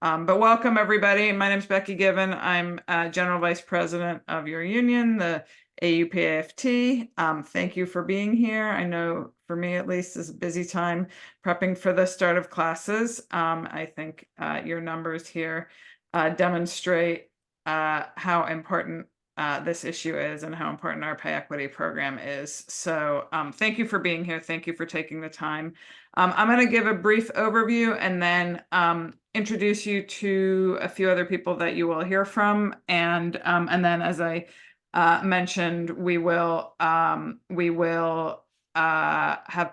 But welcome everybody. My name is Becky Givan. I'm General Vice President of your union, the AAUP-AFT. Thank you for being here. I know for me at least is a busy time prepping for the start of classes. I think your numbers here demonstrate how important this issue is and how important our pay equity program is. So thank you for being here. Thank you for taking the time. I'm going to give a brief overview and then introduce you to a few other people that you will hear from. And then, as I mentioned, we will have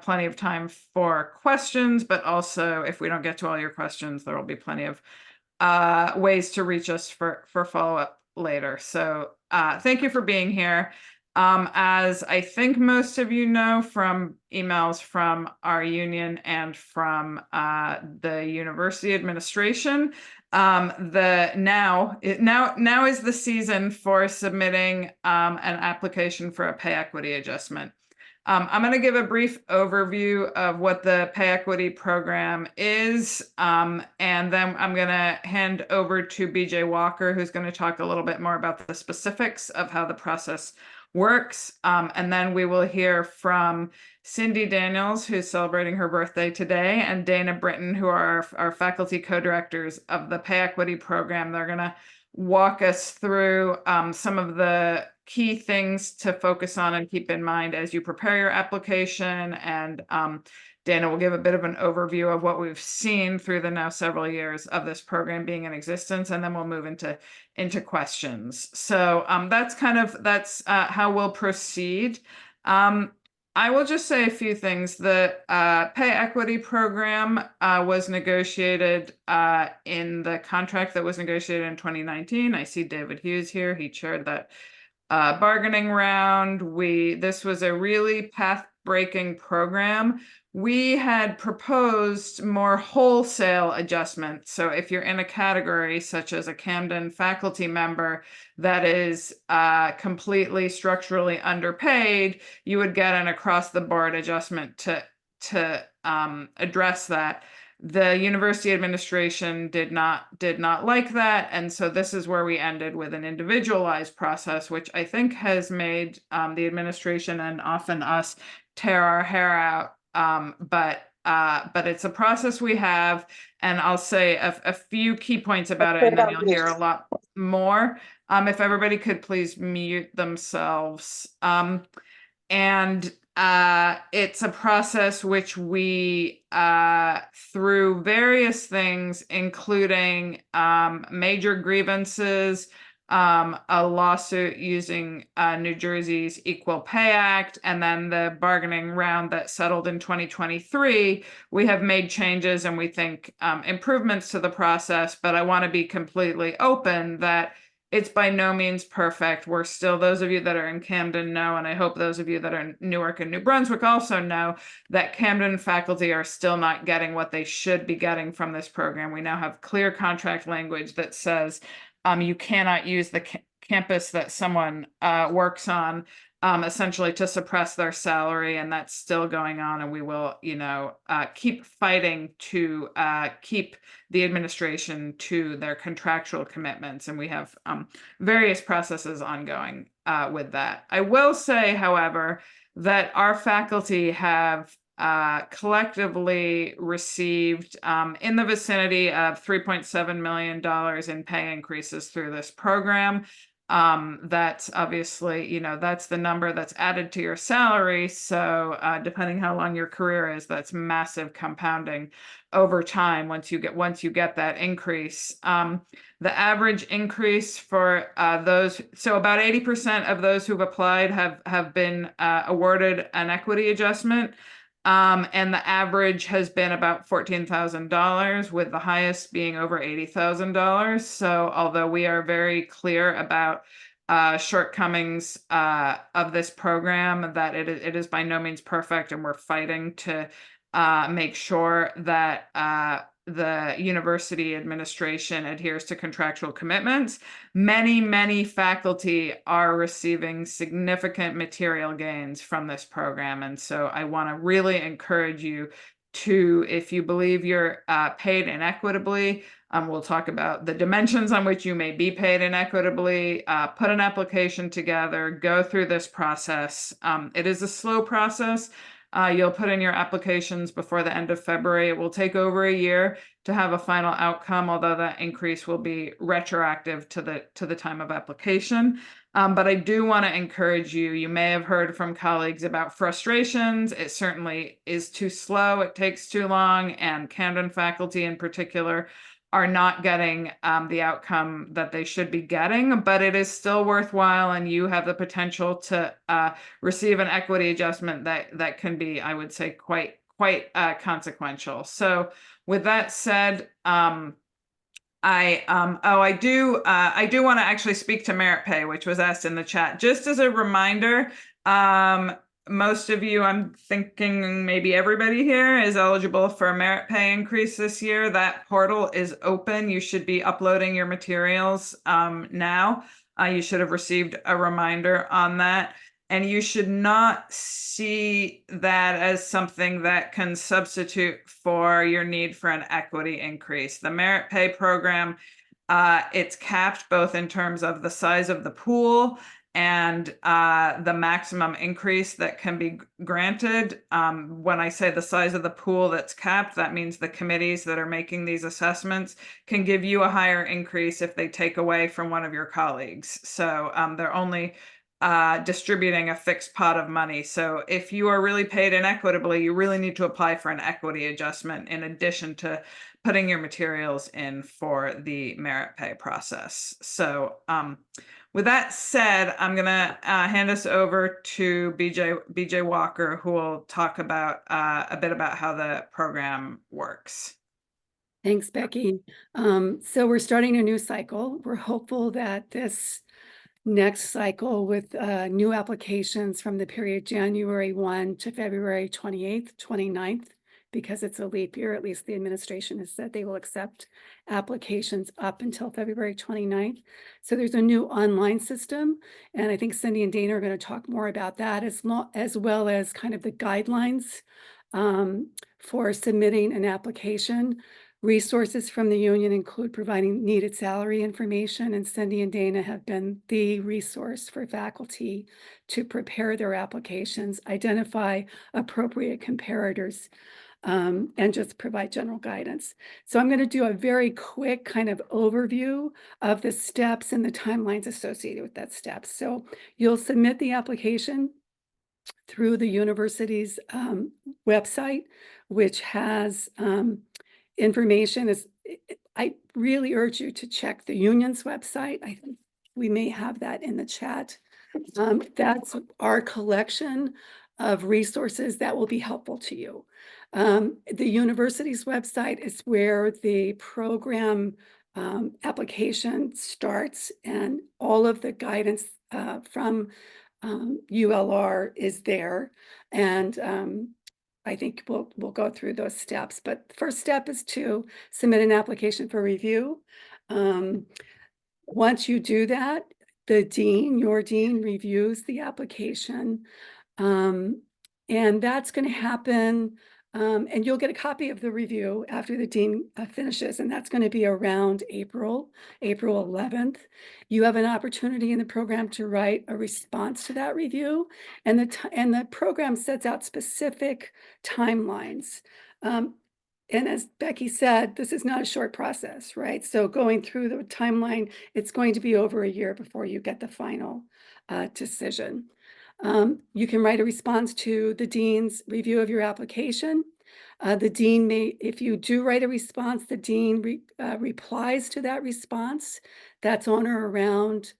plenty of time for questions, but also if we don't get to all your questions, there will be plenty of ways to reach us for follow-up later. So thank you for being here. As I think most of you know from emails from our union and from the university administration, now is the season for submitting an application for a pay equity adjustment. I'm going to give a brief overview of what the pay equity program is, and then I'm going to hand over to BJ Walker, who's going to talk a little bit more about the specifics of how the process works. And then we will hear from Cindy Daniels, who's celebrating her birthday today, and Dana Britton, who are our faculty co-directors of the pay equity program. They're going to walk us through some of the key things to focus on and keep in mind as you prepare your application. And Dana will give a bit of an overview of what we've seen through the now several years of this program being in existence, and then we'll move into questions. So that's how we'll proceed. I will just say a few things. The pay equity program was negotiated in the contract that was negotiated in 2019. I see David Hughes here. He chaired that bargaining round. This was a really path-breaking program. We had proposed more wholesale adjustments. So if you're in a category such as a Camden faculty member that is completely structurally underpaid, you would get an across-the-board adjustment to address that. The university administration did not like that, and so this is where we ended with an individualized process, which I think has made the administration and often us tear our hair out. But it's a process we have, and I'll say a few key points about it, and then you'll hear a lot more. If everybody could please mute themselves. And it's a process which we, through various things, including major grievances, a lawsuit using New Jersey's Equal Pay Act, and then the bargaining round that settled in 2023, we have made changes and we think improvements to the process, but I want to be completely open that it's by no means perfect. We're still, those of you that are in Camden know, and I hope those of you that are in Newark and New Brunswick also know, that Camden faculty are still not getting what they should be getting from this program. We now have clear contract language that says you cannot use the campus that someone works on essentially to suppress their salary, and that's still going on, and we will, keep fighting to keep the administration to their contractual commitments, and we have various processes ongoing with that. I will say, however, that our faculty have collectively received in the vicinity of $3.7 million in pay increases through this program. That's obviously, that's the number that's added to your salary. So depending how long your career is, that's massive compounding over time once you get that increase. The average increase for those, so about 80% of those who've applied have been awarded an equity adjustment. And the average has been about $14,000, with the highest being over $80,000. So although we are very clear about shortcomings of this program, that it is by no means perfect, and we're fighting to make sure that the university administration adheres to contractual commitments. Many faculty are receiving significant material gains from this program. And so I want to really encourage you to, if you believe you're paid inequitably, we'll talk about the dimensions on which you may be paid inequitably, put an application together, go through this process. It is a slow process. You'll put in your applications before the end of February. It will take over a year to have a final outcome, although that increase will be retroactive to the time of application. But I do want to encourage you. You may have heard from colleagues about frustrations. It certainly is too slow. It takes too long, and Camden faculty in particular are not getting the outcome that they should be getting, but it is still worthwhile, and you have the potential to receive an equity adjustment that can be, I would say, quite consequential. So with that said, I do want to actually speak to merit pay, which was asked in the chat. Just as a reminder, most of you, I'm thinking maybe everybody here is eligible for a merit pay increase this year. That portal is open. You should be uploading your materials now. You should have received a reminder on that. And you should not see that as something that can substitute for your need for an equity increase. The merit pay program, it's capped both in terms of the size of the pool and the maximum increase that can be granted. When I say the size of the pool that's capped, that means the committees that are making these assessments can give you a higher increase if they take away from one of your colleagues. So they're only distributing a fixed pot of money. So if you are really paid inequitably, you really need to apply for an equity adjustment in addition to putting your materials in for the merit pay process. So with that said, I'm going to hand us over to BJ Walker, who will talk about a bit about how the program works. Thanks, Becky. So we're starting a new cycle. We're hopeful that this next cycle with new applications from the period January 1 to February 28th, 29th, because it's a leap year, at least the administration has said they will accept applications up until February 29th. So there's a new online system, and I think Cindy and Dana are going to talk more about that, as well as kind of the guidelines for submitting an application. Resources from the union include providing needed salary information, and Cindy and Dana have been the resource for faculty to prepare their applications, identify appropriate comparators, and just provide general guidance. So I'm going to do a very quick kind of overview of the steps and the timelines associated with that step. So you'll submit the application through the university's website, which has information. I really urge you to check the union's website. I think we may have that in the chat. That's our collection of resources that will be helpful to you. The university's website is where the program application starts, and all of the guidance from ULR is there. And I think we'll go through those steps, but the first step is to submit an application for review. Once you do that, your dean reviews the application, and that's going to happen. And you'll get a copy of the review after the dean finishes, and that's going to be around April 11th. You have an opportunity in the program to write a response to that review, and the program sets out specific timelines. And as Becky said, this is not a short process, right? So going through the timeline, it's going to be over a year before you get the final decision. You can write a response to the dean's review of your application. The dean may, if you do write a response, the dean replies to that response. That's on or around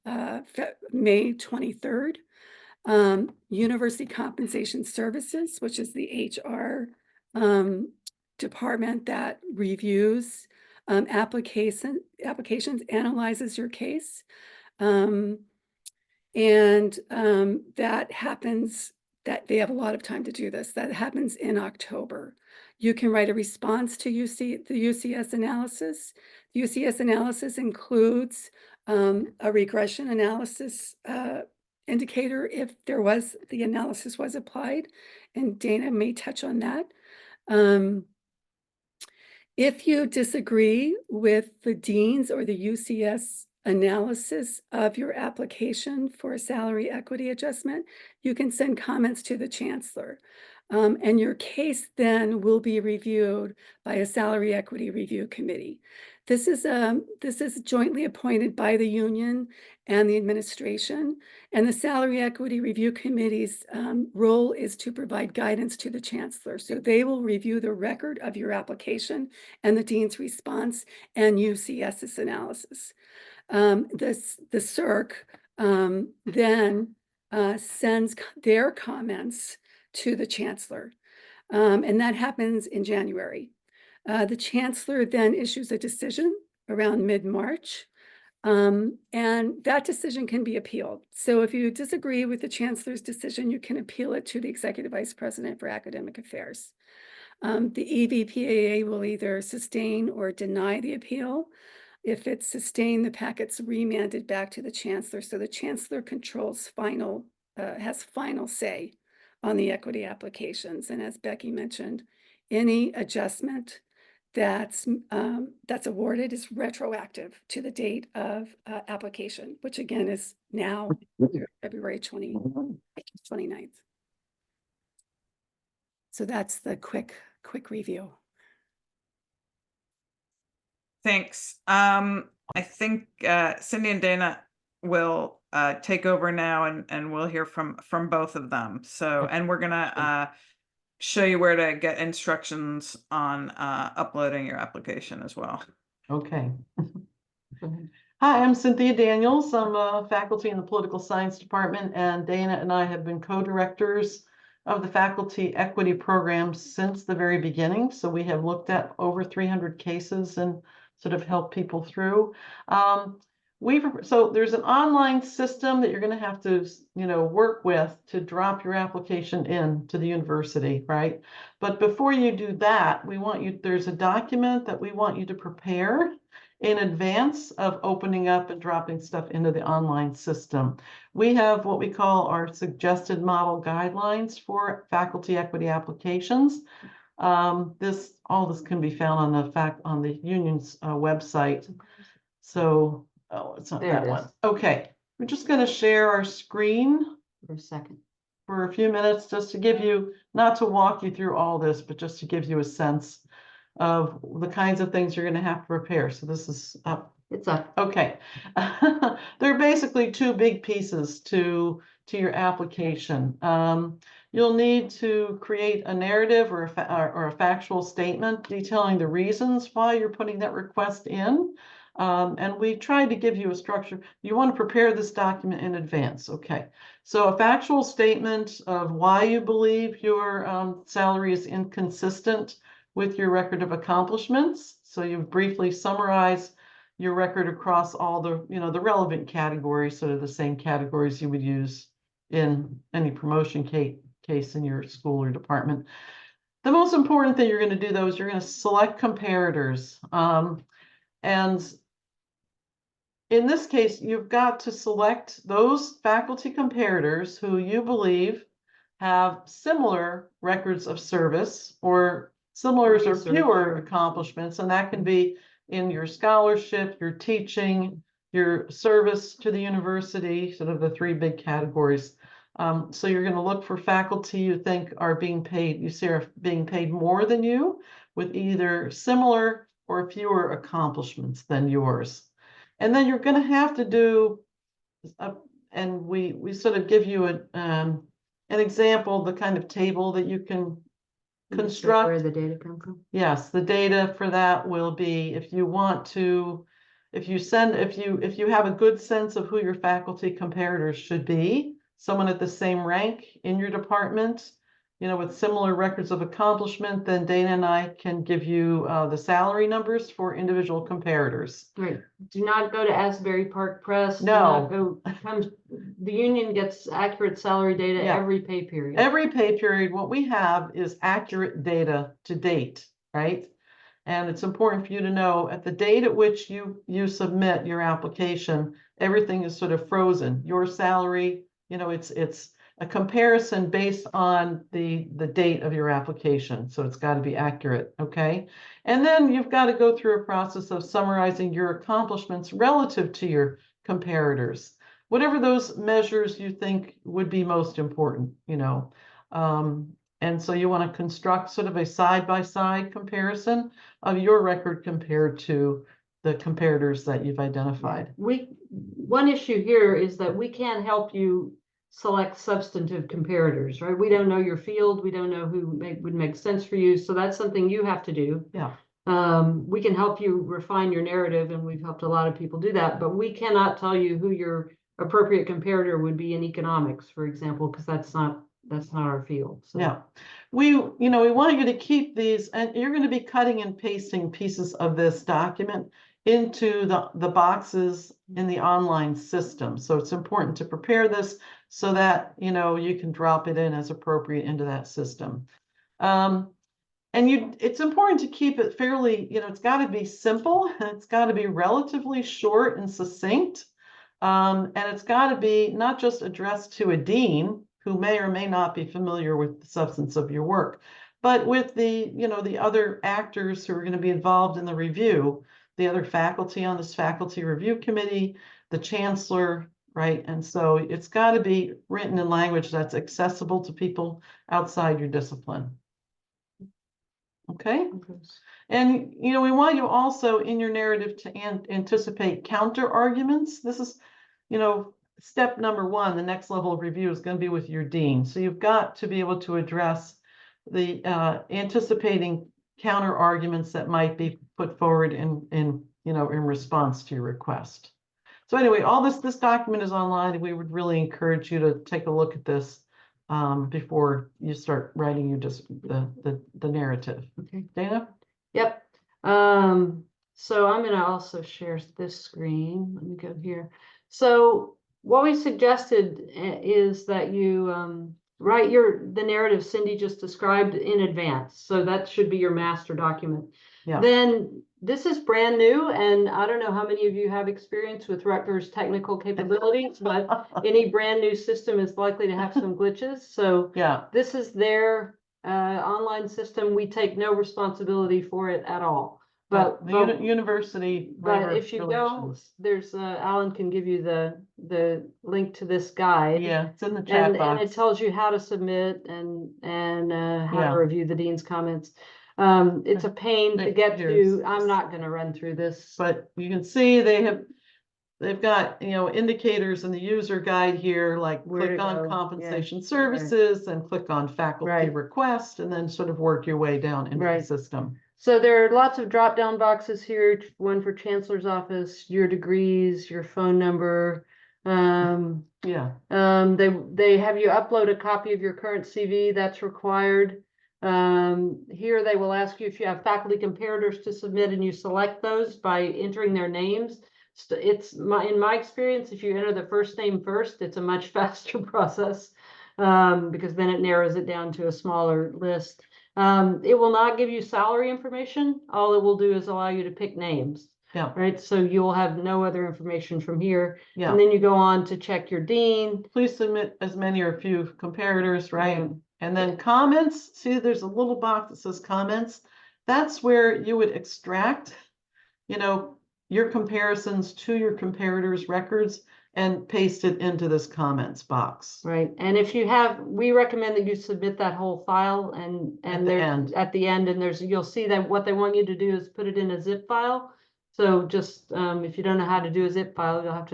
May 23rd. University Compensation Services, which is the HR department that reviews applications, analyzes your case. That happens, that they have a lot of time to do this. That happens in October. You can write a response to the UCS analysis. The UCS analysis includes a regression analysis indicator if the analysis was applied, and Dana may touch on that. If you disagree with the dean's or the UCS analysis of your application for a salary equity adjustment, you can send comments to the chancellor. And your case then will be reviewed by a salary equity review committee. This is jointly appointed by the union and the administration, and the salary equity review committee's role is to provide guidance to the chancellor. So they will review the record of your application and the dean's response and UCS's analysis. The CIRC then sends their comments to the chancellor, and that happens in January. The chancellor then issues a decision around mid-March, and that decision can be appealed. So if you disagree with the chancellor's decision, you can appeal it to the executive vice president for academic affairs. The EVPAA will either sustain or deny the appeal. If it's sustained, the packet's remanded back to the chancellor. So the chancellor has final say on the equity applications. And as Becky mentioned, any adjustment that's awarded is retroactive to the date of application, which again is now February 29th. So that's the quick review. Thanks. I think Cindy and Dana will take over now, and we'll hear from both of them. So, and we're gonna show you where to get instructions on uploading your application as well. Okay. Hi, I'm Cynthia Daniels. I'm a faculty in the political science department, and Dana and I have been co-directors of the faculty equity program since the very beginning. So we have looked at over 300 cases and sort of helped people through. So there's an online system that you're going to have to, work with to drop your application in to the university, right? But before you do that, there's a document that we want you to prepare in advance of opening up and dropping stuff into the online system. We have what we call our suggested model guidelines for faculty equity applications. All this can be found on the union's website. So, it's not that one. Okay, we're just going to share our screen for a second, for a few minutes, just to give you, not to walk you through all this, but just to give you a sense of the kinds of things you're going to have to prepare. So this is up. It's up. Okay. There are basically two big pieces to your application. You'll need to create a narrative or a factual statement detailing the reasons why you're putting that request in. And we tried to give you a structure. You want to prepare this document in advance. Okay. So a factual statement of why you believe your salary is inconsistent with your record of accomplishments. So you briefly summarize your record across all the, the relevant categories, sort of the same categories you would use in any promotion case in your school or department. The most important thing you're going to do, though, is you're going to select comparators. And in this case, you've got to select those faculty comparators who you believe have similar records of service or similar or fewer accomplishments, and that can be in your scholarship, your teaching, your service to the university, sort of the three big categories. So you're going to look for faculty you think are being paid more than you, with either similar or fewer accomplishments than yours. And then you're going to have to do, and we sort of give you an example, the kind of table that you can construct. Where the data come from? Yes, the data for that will be, if you have a good sense of who your faculty comparators should be, someone at the same rank in your department, with similar records of accomplishment, then Dana and I can give you the salary numbers for individual comparators. Great. Do not go to Asbury Park Press. No. The union gets accurate salary data every pay period. Every pay period, what we have is accurate data to date, right? And it's important for you to know at the date at which you submit your application, everything is sort of frozen. Your salary, it's a comparison based on the date of your application. So it's got to be accurate, okay? And then you've got to go through a process of summarizing your accomplishments relative to your comparators. Whatever those measures you think would be most important, you know. And so you want to construct sort of a side-by-side comparison of your record compared to the comparators that you've identified. One issue here is that we can't help you select substantive comparators, right? We don't know your field. We don't know who would make sense for you. So that's something you have to do. Yeah. We can help you refine your narrative, and we've helped a lot of people do that, but we cannot tell you who your appropriate comparator would be in economics, for example, because that's not our field. So. Yeah, we want you to keep these, and you're going to be cutting and pasting pieces of this document into the boxes in the online system. So it's important to prepare this so that, you can drop it in as appropriate into that system. And it's important to keep it fairly, it's got to be simple, and it's got to be relatively short and succinct. And it's got to be not just addressed to a dean who may or may not be familiar with the substance of your work, but with the other actors who are going to be involved in the review, the other faculty on this faculty review committee, the chancellor, right? And so it's got to be written in language that's accessible to people outside your discipline. Okay? And, we want you also in your narrative to anticipate counter arguments. This is, step number one, the next level of review is going to be with your dean. So you've got to be able to address the anticipating counter arguments that might be put forward in response to your request. So anyway, all this document is online, and we would really encourage you to take a look at this before you start writing the narrative. Okay, Dana? Yep. So I'm going to also share this screen. Let me go here. So what we suggested is that you write the narrative Cindy just described in advance. So that should be your master document. Yeah. Then this is brand new, and I don't know how many of you have experience with Rutgers technical capabilities, but any brand new system is likely to have some glitches. So yeah, this is their online system. We take no responsibility for it at all. But the university. But if you go, there's Alan can give you the link to this guide. Yeah, it's in the chat box. And it tells you how to submit and how to review the dean's comments. It's a pain to get to. I'm not going to run through this, but you can see they've got indicators in the user guide here, like click on compensation services and click on faculty request, and then sort of work your way down into the system. So there are lots of drop down boxes here, one for chancellor's office, your degrees, your phone number. They have you upload a copy of your current CV. That's required. Here they will ask you if you have faculty comparators to submit, and you select those by entering their names. In my experience, if you enter the first name first, it's a much faster process because then it narrows it down to a smaller list. It will not give you salary information. All it will do is allow you to pick names. Yeah. Right. So you will have no other information from here. Yeah. And then you go on to check your dean. Please submit as many or few comparators, right? Mm-hmm. And then comments. See, there's a little box that says comments. That's where you would extract, your comparisons to your comparators records and paste it into this comments box. Right. And if you we recommend that you submit that whole file and at the end, and you'll see that what they want you to do is put it in a zip file. So just if you don't know how to do a zip file,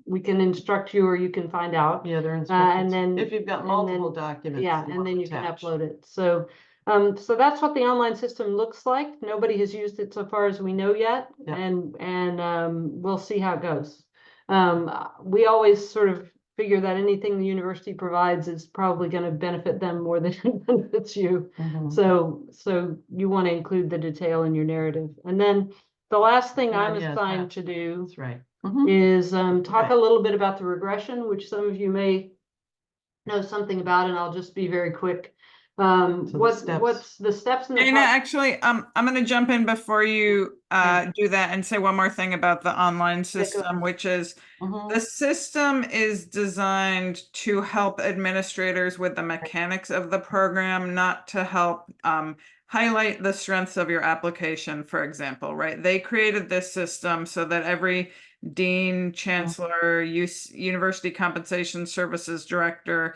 we can instruct you, or you can find out. Yeah, they're instructions. And then if you've got multiple documents. Yeah, and then you can upload it. So so that's what the online system looks like. Nobody has used it so far as we know yet. Yeah. And we'll see how it goes. We always sort of figure that anything the university provides is probably going to benefit them more than it benefits you. Mm-hmm. So you want to include the detail in your narrative. And then the last thing I'm assigned to do is talk a little bit about the regression, which some of you may know something about, and I'll just be very quick. So the What's steps. the steps in the Dana, actually, I'm going to jump in before you Okay. do that and say one more thing about the online go system, which is Mhm. the system is designed to help administrators with the mechanics of the program, not to help highlight the strengths of your application, for example, right? They created this system so that every dean, chancellor, university compensation services director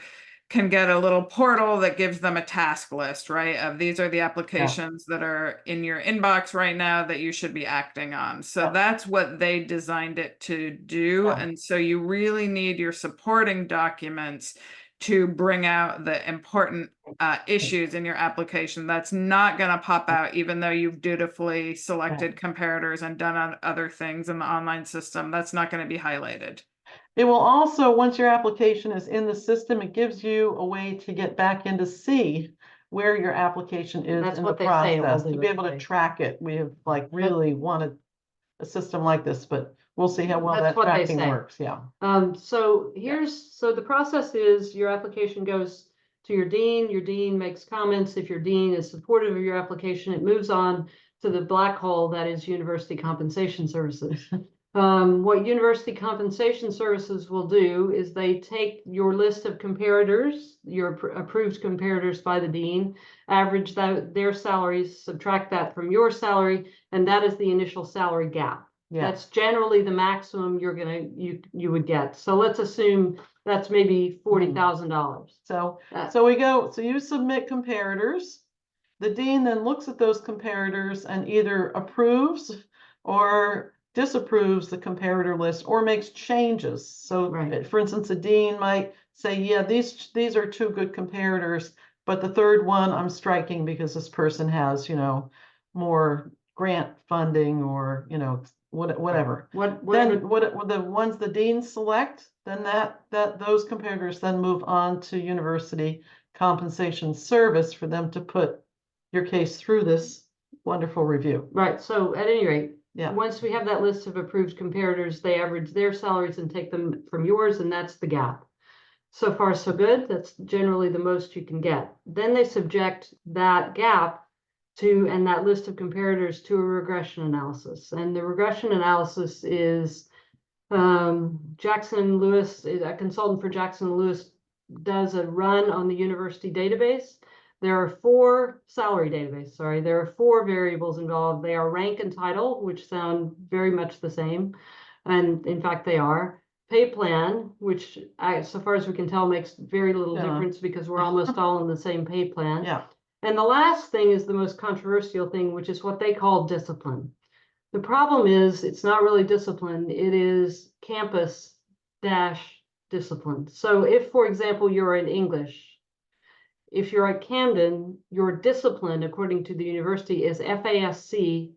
can get a little portal that gives them a task list, right? Of these are the applications that are in your inbox right now that you should be acting on. So Yeah. that's what they designed it to do. Yeah. And so you really need your supporting documents to bring out the important issues in your application. That's not going to pop out, even though you've dutifully selected comparators and done other things in the online system. That's not going to be highlighted. It will also, once your application is in the system, it gives you a way to get back in to see where your application is That's in the what they say it will process, to do, be able to anyway. track it. We have like really wanted a system like this, but we'll see how well That's that what they tracking say. works. Yeah. So the process is your application goes to your dean makes comments. If your dean is supportive of your application, it moves on to the black hole that is University Compensation Services. What University Compensation Services will do is they take your list of comparators, your approved comparators by the dean, average their salaries, subtract that from your salary, and that is the initial salary gap. Yeah. That's generally the maximum you would get. So let's assume that's maybe $40,000. So so you submit comparators. The dean then looks at those comparators and either approves or disapproves the comparator list or makes changes. So Right. for instance, the dean might say, yeah, these are two good comparators, but the third one I'm striking because this person has, more grant funding or, whatever. Then what the ones the deans select, then those comparators then move on to University Compensation Service for them to put your case through this wonderful review. Right. So at any rate, Yeah. once we have that list of approved comparators, they average their salaries and take them from yours, and that's the gap. So far, so good. That's generally the most you can get. Then they subject that gap and that list of comparators to a regression analysis. And the regression analysis is Jackson Lewis, a consultant for Jackson Lewis, does a run on the university database. There are four variables involved. They are rank and title, which sound very much the same. And in fact, they are. Pay plan, which so far as we can tell, makes very little difference because we're almost all in the same pay plan. Yeah. And the last thing is the most controversial thing, which is what they call discipline. The problem is it's not really discipline. It is campus discipline. So if, for example, you're in English, if you're at Camden, your discipline, according to the university, is FASC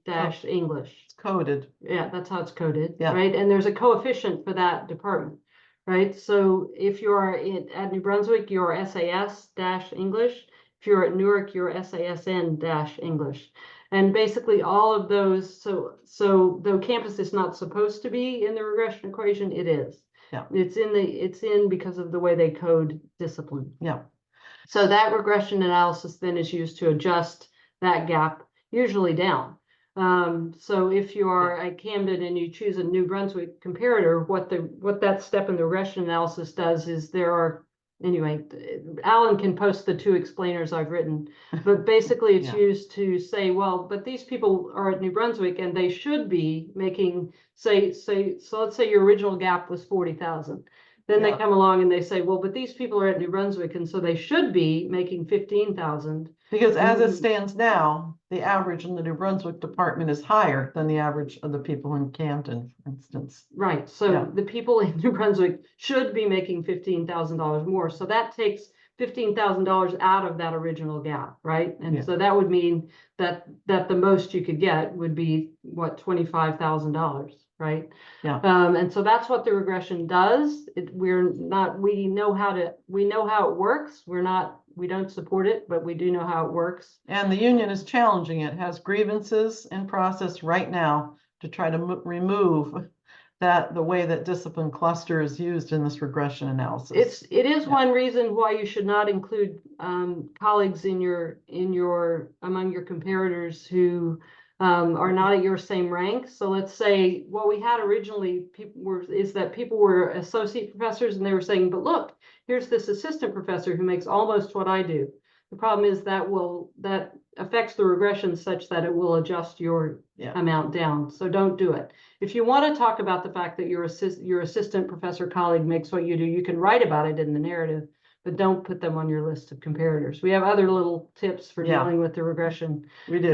English. It's coded. Yeah, that's how it's coded, Yeah. right? And there's a coefficient for that department, right? So if you're at New Brunswick, you're SAS-English. If you're at Newark, you're SASN-English. And basically all of those, so though campus is not supposed to be in the regression equation, it is. Yeah. It's in because of the way they code discipline. Yeah. So that regression analysis then is used to adjust that gap, usually down. So if you are at Camden and you choose a New Brunswick comparator, what that step in the regression analysis does is anyway, Alan can post the two explainers I've written, but basically it's used to say, well, but these people are at New Brunswick and they should be making, so let's say your original gap was 40,000. Then they come along and they say, well, but these people are at New Brunswick, and so they should be making 15,000. Because as it stands now, the average in the New Brunswick department is higher than the average of the people in Camden, for instance. Right. So the people in New Brunswick should be making $15,000 more. So that takes $15,000 out of that original gap, right? And so that would mean that the most you could get would be what, $25,000. Right. Yeah. And so that's what the regression does. We know how it works. We don't support it, but we do know how it works. And the union is challenging it, has grievances in process right now to try to remove that the way that discipline cluster is used in this regression analysis. It is Yeah. one reason why you should not include colleagues in your among your comparators who are not at your same rank. So let's say what we had originally is that people were associate professors and they were saying, but look, here's this assistant professor who makes almost what I do. The problem is that affects the regression such that it will adjust your amount down. So don't do it. If you want to talk about the fact that your assistant professor colleague makes what you do, you can write about it in the narrative, but don't put them on your list of comparators. We have other little tips for dealing with the regression. We do.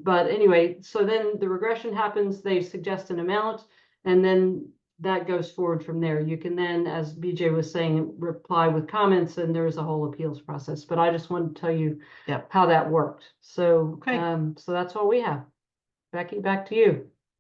But anyway, so then the regression happens, they suggest an amount, and then that goes forward from there. You can then, as BJ was saying, reply with comments, and there's a whole appeals process. But I just wanted to tell you how that worked. So, Okay. so that's what we have. Becky, back to you.